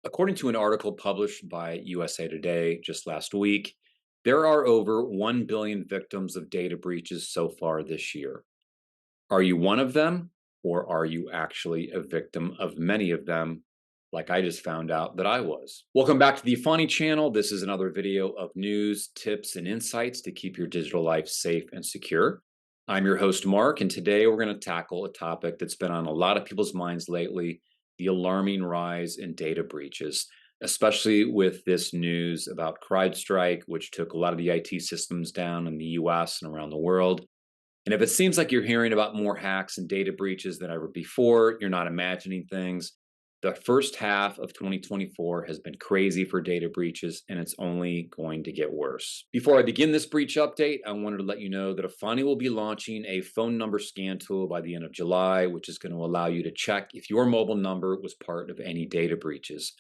According to an article published by USA Today just last week, there are over 1 billion victims of data breaches so far this year. Are you one of them, or are you actually a victim of many of them, like I just found out that I was? Welcome back to the Efani channel. This is another video of news, tips, and insights to keep your digital life safe and secure. I'm your host, Mark, and today we're going to tackle a topic that's been on a lot of people's minds lately: the alarming rise in data breaches, especially with this news about CrowdStrike, which took a lot of the IT systems down in the US and around the world. And if it seems like you're hearing about more hacks and data breaches than ever before, you're not imagining things. The first half of 2024 has been crazy for data breaches, and it's only going to get worse. Before I begin this breach update, I wanted to let you know that Efani will be launching a phone number scan tool by the end of July, which is going to allow you to check if your mobile number was part of any data breaches.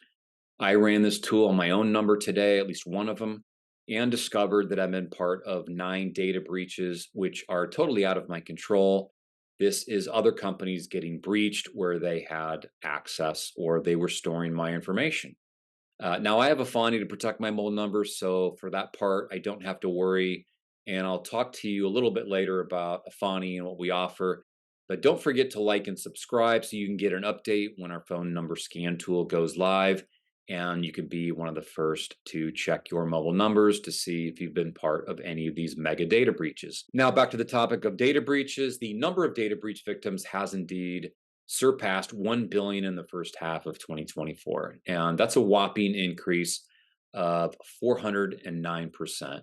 I ran this tool on my own number today, at least one of them, and discovered that I've been part of 9 data breaches, which are totally out of my control. This is other companies getting breached where they had access or they were storing my information. Now, I have Efani to protect my mobile numbers, so for that part, I don't have to worry. And I'll talk to you a little bit later about Efani and what we offer. But don't forget to like and subscribe so you can get an update when our phone number scan tool goes live. And you can be one of the first to check your mobile numbers to see if you've been part of any of these mega data breaches. Now, back to the topic of data breaches. The number of data breach victims has indeed surpassed 1 billion in the first half of 2024. And that's a whopping increase of 409%.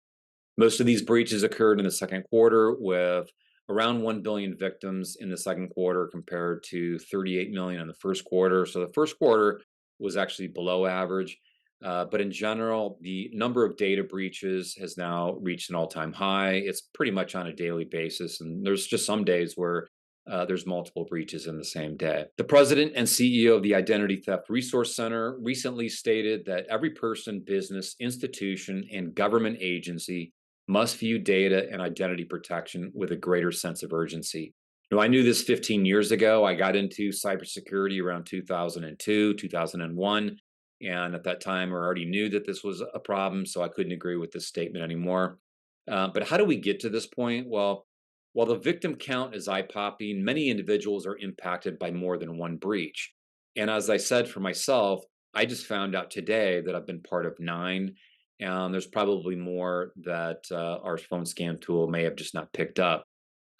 Most of these breaches occurred in the second quarter, with around 1 billion victims in the second quarter compared to 38 million in the first quarter. So the first quarter was actually below average. But in general, the number of data breaches has now reached an all-time high. It's pretty much on a daily basis, and there's just some days where there's multiple breaches in the same day. The president and CEO of the Identity Theft Resource Center recently stated that every person, business, institution, and government agency must view data and identity protection with a greater sense of urgency. Now, I knew this 15 years ago. I got into cybersecurity around 2002, 2001. And at that time, I already knew that this was a problem, so I couldn't agree with this statement anymore. But how do we get to this point? Well, while the victim count is eye-popping, many individuals are impacted by more than one breach. And as I said for myself, I just found out today that I've been part of 9, and there's probably more that our phone scan tool may have just not picked up.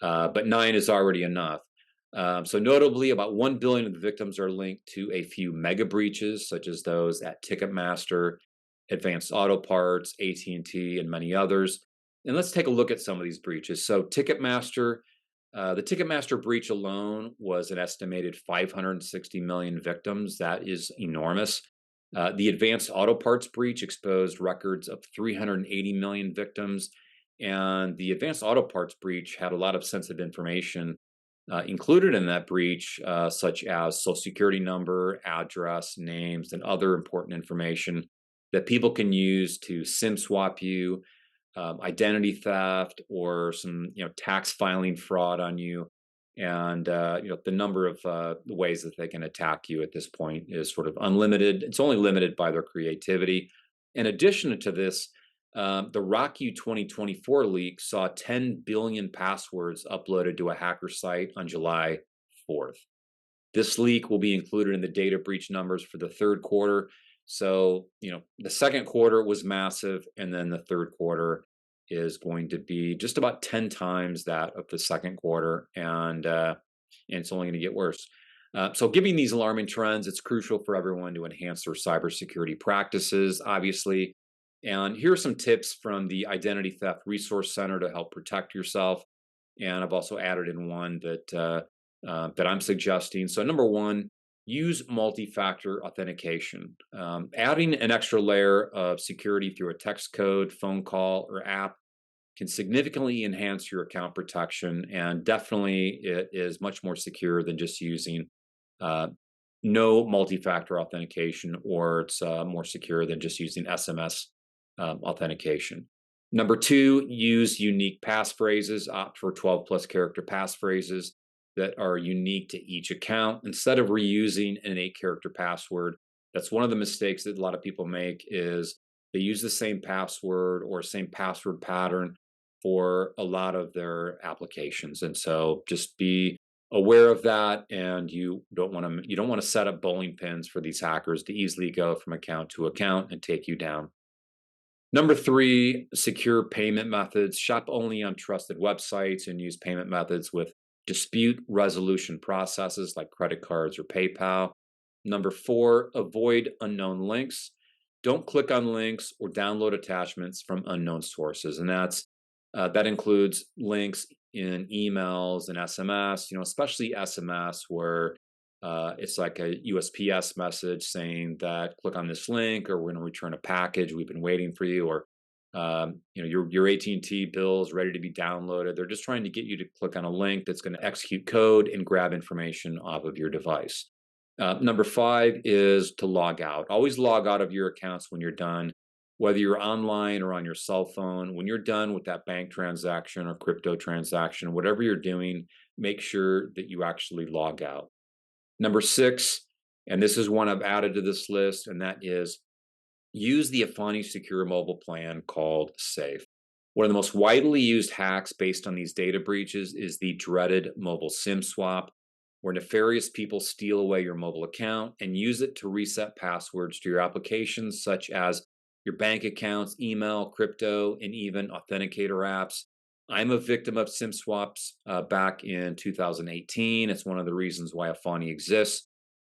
But 9 is already enough. So notably, about 1 billion of the victims are linked to a few mega breaches, such as those at Ticketmaster, Advanced Auto Parts, AT&T, and many others. And let's take a look at some of these breaches. So Ticketmaster, the Ticketmaster breach alone was an estimated 560 million victims. That is enormous. The Advanced Auto Parts breach exposed records of 380 million victims. And the Advanced Auto Parts breach had a lot of sensitive information included in that breach, such as social security number, address, names, and other important information that people can use to SIM swap you, identity theft, or some tax filing fraud on you. And the number of the ways that they can attack you at this point is sort of unlimited. It's only limited by their creativity. In addition to this, the RockU 2024 leak saw 10 billion passwords uploaded to a hacker site on July 4th. This leak will be included in the data breach numbers for the third quarter. So, the second quarter was massive, and then the third quarter is going to be just about 10 times that of the second quarter, and it's only going to get worse. So given these alarming trends, it's crucial for everyone to enhance their cybersecurity practices, obviously. And here are some tips from the Identity Theft Resource Center to help protect yourself. And I've also added in one that I'm suggesting. So number one, use multi-factor authentication. Adding an extra layer of security through a text code, phone call, or app can significantly enhance your account protection. And definitely it is much more secure than just using no multi-factor authentication, or it's more secure than just using SMS authentication. Number two, use unique passphrases. Opt for 12 plus character passphrases that are unique to each account. Instead of reusing an 8-character password, That's one of the mistakes that a lot of people make is they use the same password or same password pattern for a lot of their applications. And so just be aware of that, and you don't want to set up bowling pins for these hackers to easily go from account to account and take you down. Number three, secure payment methods. Shop only on trusted websites and use payment methods with dispute resolution processes like credit cards or PayPal. Number four, avoid unknown links. Don't click on links or download attachments from unknown sources, and that includes links in emails and SMS. Especially SMS, where it's like a USPS message saying that click on this link, or we're going to return a package. We've been waiting for you, or your AT&T bill is ready to be downloaded. They're just trying to get you to click on a link that's going to execute code and grab information off of your device. Number five is to log out. Always log out of your accounts when you're done, whether you're online or on your cell phone. When you're done with that bank transaction or crypto transaction, whatever you're doing, make sure that you actually log out. Number six, and this is one I've added to this list, and that is use the Efani secure mobile plan called Safe. One of the most widely used hacks based on these data breaches is the dreaded mobile SIM swap, where nefarious people steal away your mobile account and use it to reset passwords to your applications, such as your bank accounts, email, crypto, and even authenticator apps. I'm a victim of SIM swaps back in 2018. It's one of the reasons why Efani exists.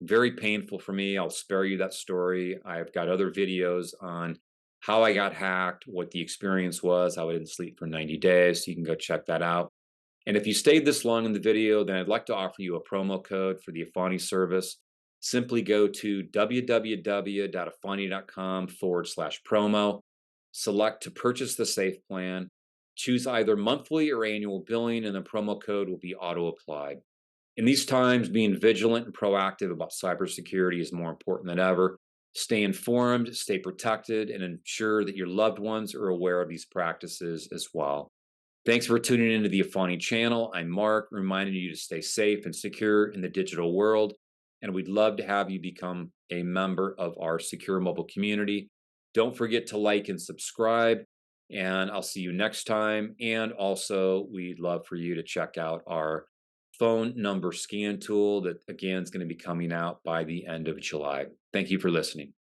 Very painful for me. I'll spare you that story. I've got other videos on how I got hacked, what the experience was, how I didn't sleep for 90 days. So you can go check that out. And if you stayed this long in the video, then I'd like to offer you a promo code for the Efani service. Simply go to www.efani.com/promo, select to purchase the Safe plan, choose either monthly or annual billing, and the promo code will be auto applied. In these times, being vigilant and proactive about cybersecurity is more important than ever. Stay informed, stay protected, and ensure that your loved ones are aware of these practices as well. Thanks for tuning into the Efani channel. I'm Mark, reminding you to stay safe and secure in the digital world, and we'd love to have you become a member of our secure mobile community. Don't forget to like and subscribe, and I'll see you next time. And also, we'd love for you to check out our phone number scan tool that, again, is going to be coming out by the end of July. Thank you for listening.